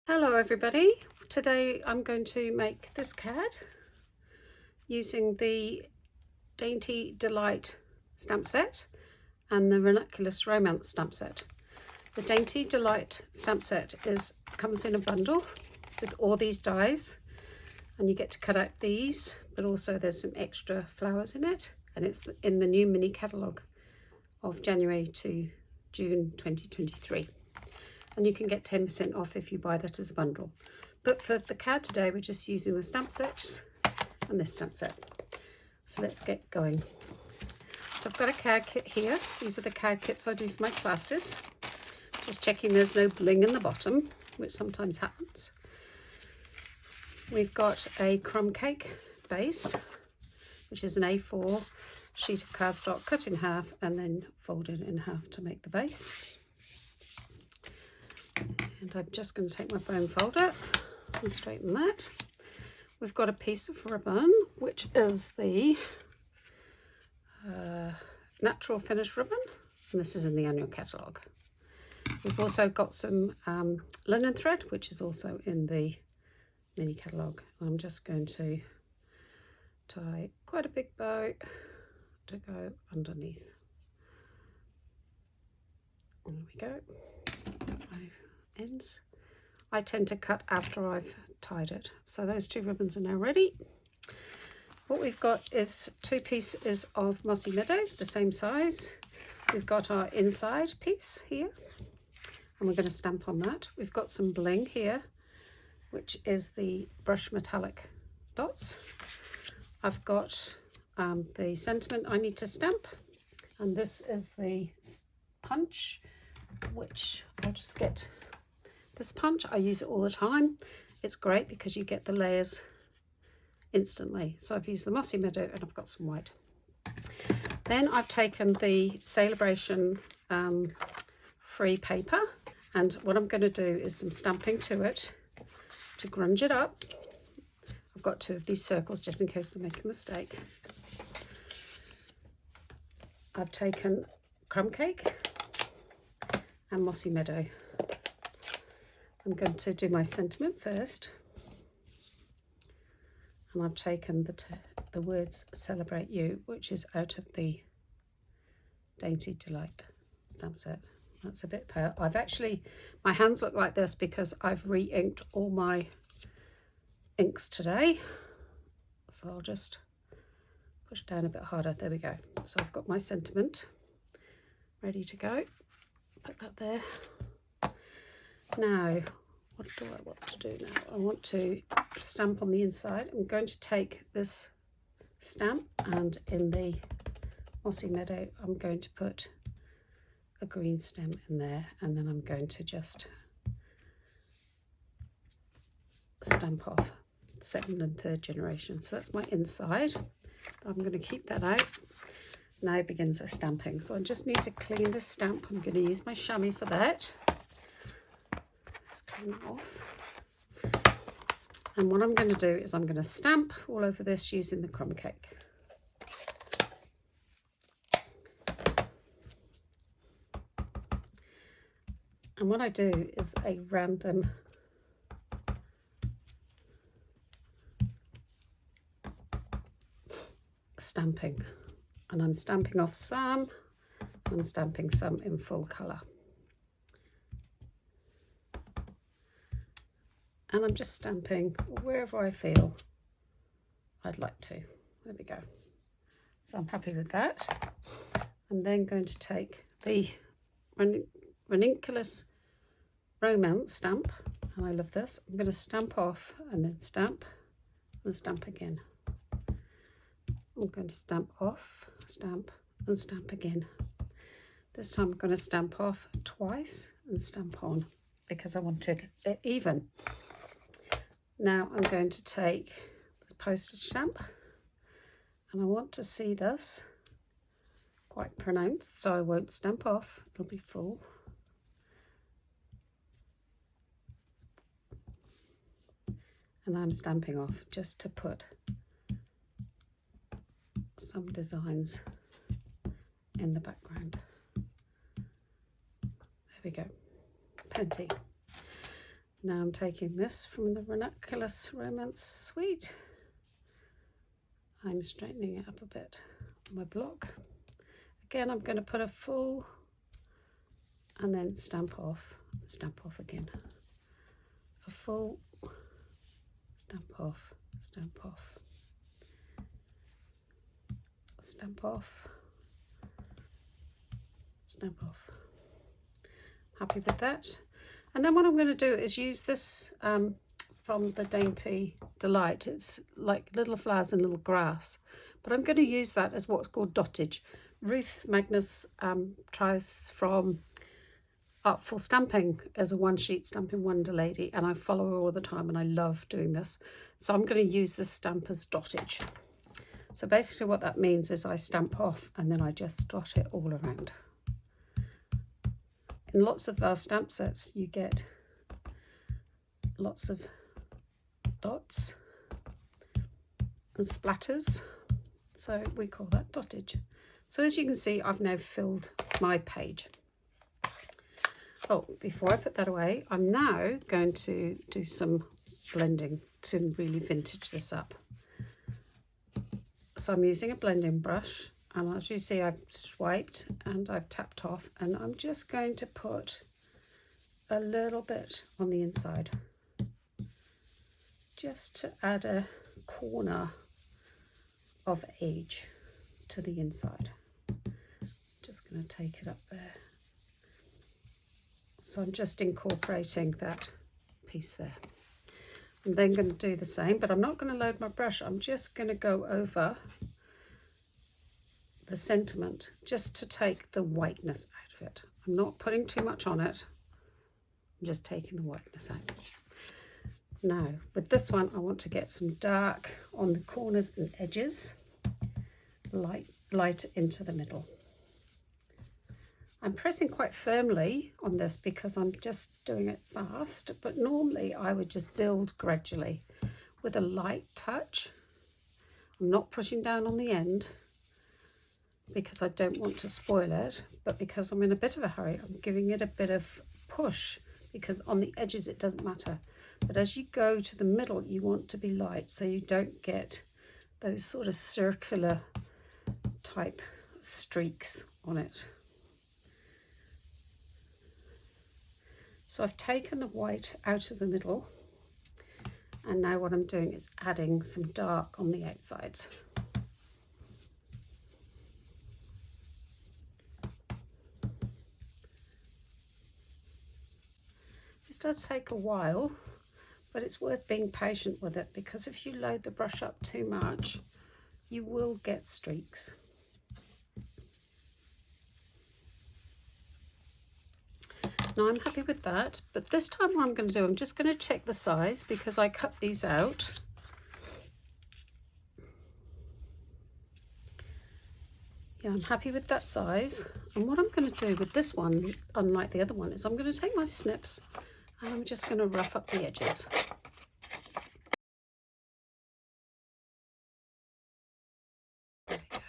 Hello everybody, today I'm going to make this card using the Dainty Delight stamp set and the Ranunculus Romance stamp set. The Dainty Delight stamp set comes in a bundle with all these dies, and you get to cut out these, but also there's some extra flowers in it, and it's in the new mini catalogue of January to June 2023. And you can get 10% off if you buy that as a bundle. But for the card today, we're just using the stamp sets and this stamp set. So let's get going. So I've got a card kit here. These are the card kits I do for my classes. Just checking there's no bling in the bottom, which sometimes happens. We've got a crumb cake base, which is an A4 sheet of cardstock cut in half and then folded in half to make the base. And I'm just going to take my bone folder and straighten that. We've got a piece of ribbon, which is the natural finish ribbon, and this is in the annual catalogue. We've also got some linen thread, which is also in the mini catalogue. I'm just going to tie quite a big bow to go underneath. There we go. Ends. I tend to cut after I've tied it. So those two ribbons are now ready. What we've got is 2 pieces of Mossy Meadow, the same size. We've got our inside piece here, and we're going to stamp on that. We've got some bling here, which is the brush metallic dots. I've got the sentiment I need to stamp, and this is the punch, which I'll just get. This punch, I use it all the time. It's great because you get the layers instantly. So I've used the Mossy Meadow and I've got some white. Then I've taken the Celebration free paper, and what I'm going to do is some stamping to it to grunge it up. I've got 2 of these circles just in case I make a mistake. I've taken crumb cake and Mossy Meadow. I'm going to do my sentiment first, and I've taken the words Celebrate You, which is out of the Dainty Delight stamp set. That's a bit pale. My hands look like this because I've re-inked all my inks today, so I'll just push down a bit harder. There we go. So I've got my sentiment ready to go. Put that there. Now, what do I want to do now? I want to stamp on the inside. I'm going to take this stamp, and in the Mossy Meadow, I'm going to put a green stem in there, and then I'm going to just stamp off 2nd and 3rd generation. So that's my inside. I'm going to keep that out. Now begins the stamping. So I just need to clean this stamp. I'm going to use my chamois for that. Clean it off. And what I'm going to do is I'm going to stamp all over this using the crumb cake. And what I do is a random stamping, and I'm stamping off some, I'm stamping some in full colour. And I'm just stamping wherever I feel I'd like to. There we go. So I'm happy with that. I'm then going to take the Ranunculus Romance stamp, and I love this. I'm going to stamp off and then stamp and stamp again. I'm going to stamp off, stamp and stamp again. This time I'm going to stamp off twice and stamp on because I wanted it even. Now I'm going to take the postage stamp, and I want to see this quite pronounced, so I won't stamp off, it'll be full. And I'm stamping off just to put some designs in the background. There we go, plenty. Now I'm taking this from the Ranunculus Romance Suite. I'm straightening it up a bit on my block. Again, I'm going to put a full and then stamp off again. A full, stamp off, stamp off, stamp off, stamp off. Happy with that? And then what I'm going to do is use this from the Dainty Delight. It's like little flowers and little grass, but I'm going to use that as what's called dottage. Ruth Magnus tries from Artful Stamping as a one-sheet Stampin' Wonder lady, and I follow her all the time and I love doing this. So I'm going to use this stamp as dottage. So basically what that means is I stamp off and then I just dot it all around. In lots of our stamp sets you get lots of dots and splatters, so we call that dottage. So as you can see, I've now filled my page. Oh, before I put that away, I'm now going to do some blending to really vintage this up. So I'm using a blending brush, and as you see, I've swiped and I've tapped off, and I'm just going to put a little bit on the inside, just to add a corner of age to the inside. Just going to take it up there. So I'm just incorporating that piece there. I'm then going to do the same, but I'm not going to load my brush. I'm just going to go over the sentiment just to take the whiteness out of it. I'm not putting too much on it. I'm just taking the whiteness out. Now, with this one, I want to get some dark on the corners and edges, light into the middle. I'm pressing quite firmly on this because I'm just doing it fast, but normally I would just build gradually with a light touch. I'm not pushing down on the end because I don't want to spoil it, but because I'm in a bit of a hurry, I'm giving it a bit of push, because on the edges it doesn't matter. But as you go to the middle, you want to be light so you don't get those sort of circular type streaks on it. So I've taken the white out of the middle, and now what I'm doing is adding some dark on the outsides. This does take a while, but it's worth being patient with it, because if you load the brush up too much, you will get streaks. Now I'm happy with that, but this time what I'm going to do, I'm just going to check the size because I cut these out. Yeah, I'm happy with that size. And what I'm going to do with this one, unlike the other one, is I'm going to take my snips and I'm just going to rough up the edges. There we go.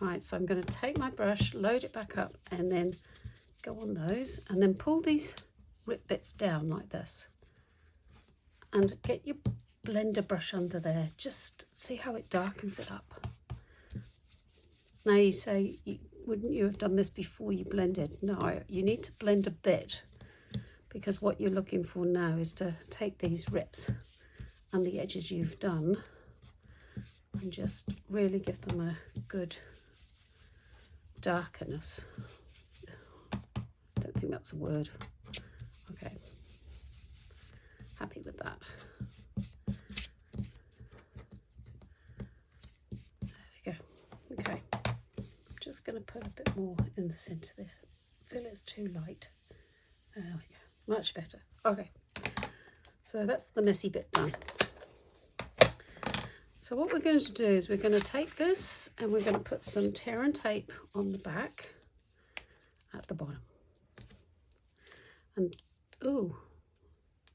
Right, so I'm going to take my brush, load it back up, and then go on those, and then pull these rip bits down like this, and get your blender brush under there. Just see how it darkens it up. Now you say, wouldn't you have done this before you blended? No, you need to blend a bit, because what you're looking for now is to take these rips and the edges you've done and just really give them a good darkness. I think that's a word. Okay, happy with that. There we go. Okay, I'm just going to put a bit more in the centre there. I feel it's too light. There we go, much better. Okay, so that's the messy bit done. So what we're going to do is we're going to take this and we're going to put some tear and tape on the back at the bottom. And, oh,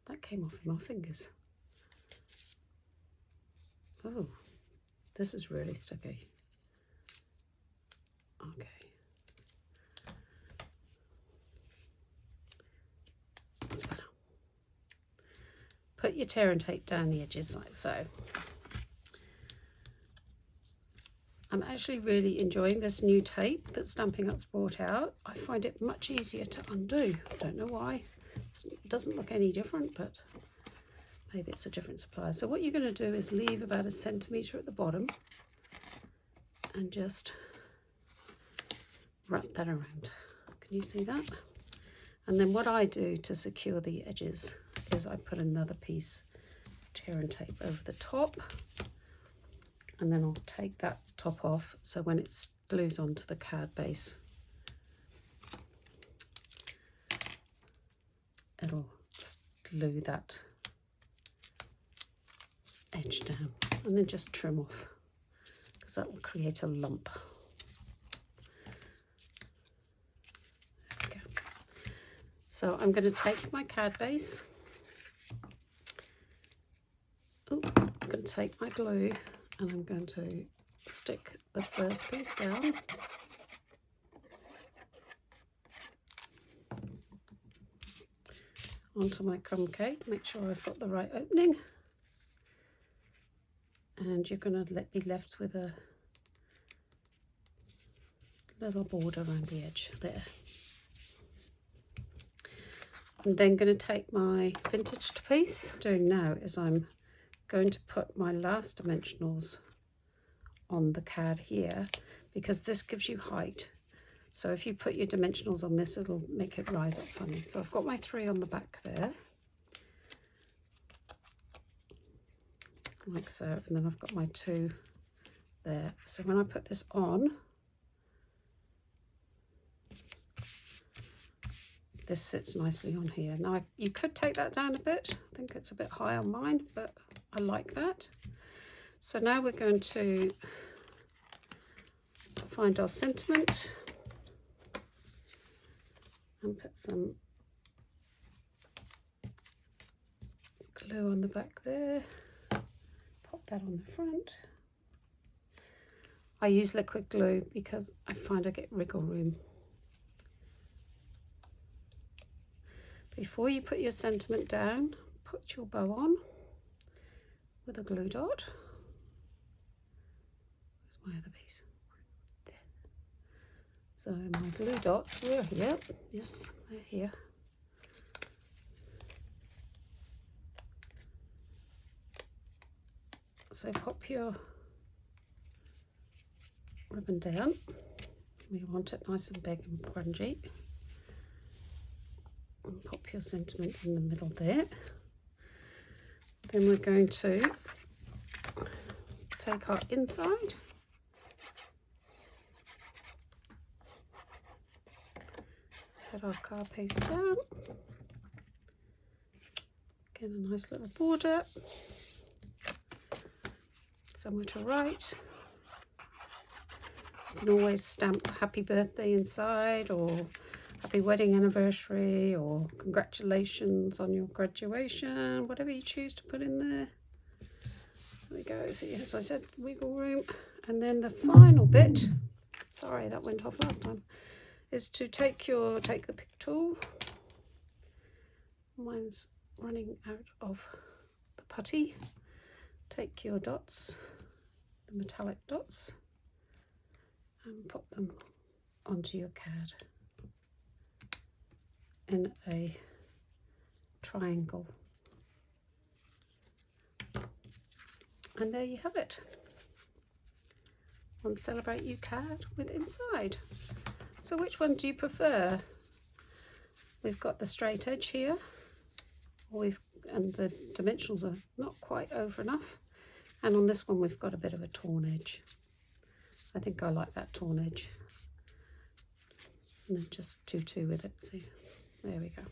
that came off in my fingers. Oh, this is really sticky. Okay. That's better. put your tear and tape down the edges like so. I'm actually really enjoying this new tape that Stampin' Up's brought out. I find it much easier to undo. I don't know why. It doesn't look any different, but maybe it's a different supplier. So what you're going to do is leave about 1 centimetre at the bottom and just wrap that around. Can you see that? And then what I do to secure the edges is I put another piece of tear and tape over the top, and then I'll take that top off so when it glues onto the card base it'll glue that edge down, and then just trim off because that will create a lump. There we go. So I'm going to take my card base. I'm going to take my glue and I'm going to stick the first piece down. Onto my crumb cake. Make sure I've got the right opening. And you're going to be left with a little border around the edge there. I'm then going to take my vintaged piece. What I'm doing now is I'm going to put my last dimensionals on the card here because this gives you height. So if you put your dimensionals on this, it'll make it rise up funny. So I've got my 3 on the back there, like so, and then I've got my 2 there. So when I put this on, this sits nicely on here. Now you could take that down a bit. I think it's a bit high on mine, but I like that. So now we're going to find our sentiment and put some glue on the back there. Pop that on the front. I use liquid glue because I find I get wriggle room. Before you put your sentiment down, put your bow on with a glue dot. Where's my other piece? There. So my glue dots were here. Yes, they're here. So pop your ribbon down. We want it nice and big and grungy. And pop your sentiment in the middle there. Then we're going to take our inside, put our card piece down, get a nice little border, somewhere to write. You can always stamp happy birthday inside, or happy wedding anniversary, or congratulations on your graduation, whatever you choose to put in there. There we go. See, as I said, wiggle room. And then the final bit, sorry that went off last time, is to take the pick tool. Mine's running out of the putty. Take your dots, the metallic dots, and pop them onto your card in a triangle. And there you have it. One Celebrate You card with inside. So which one do you prefer? We've got the straight edge here, and the dimensionals are not quite over enough. And on this one we've got a bit of a torn edge. I think I like that torn edge. And then just 2-2 with it. See, there we go.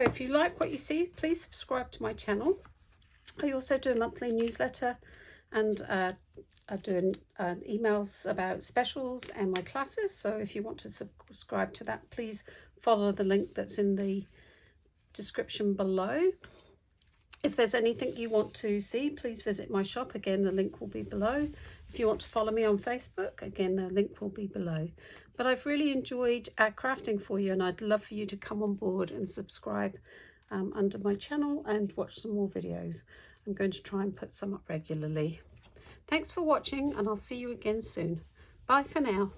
If you like what you see, please subscribe to my channel. I also do a monthly newsletter, and I do emails about specials and my classes. So if you want to subscribe to that, please follow the link that's in the description below. If there's anything you want to see, please visit my shop. Again, the link will be below. If you want to follow me on Facebook, again, the link will be below. But I've really enjoyed crafting for you, and I'd love for you to come on board and subscribe under my channel and watch some more videos. I'm going to try and put some up regularly. Thanks for watching, and I'll see you again soon. Bye for now.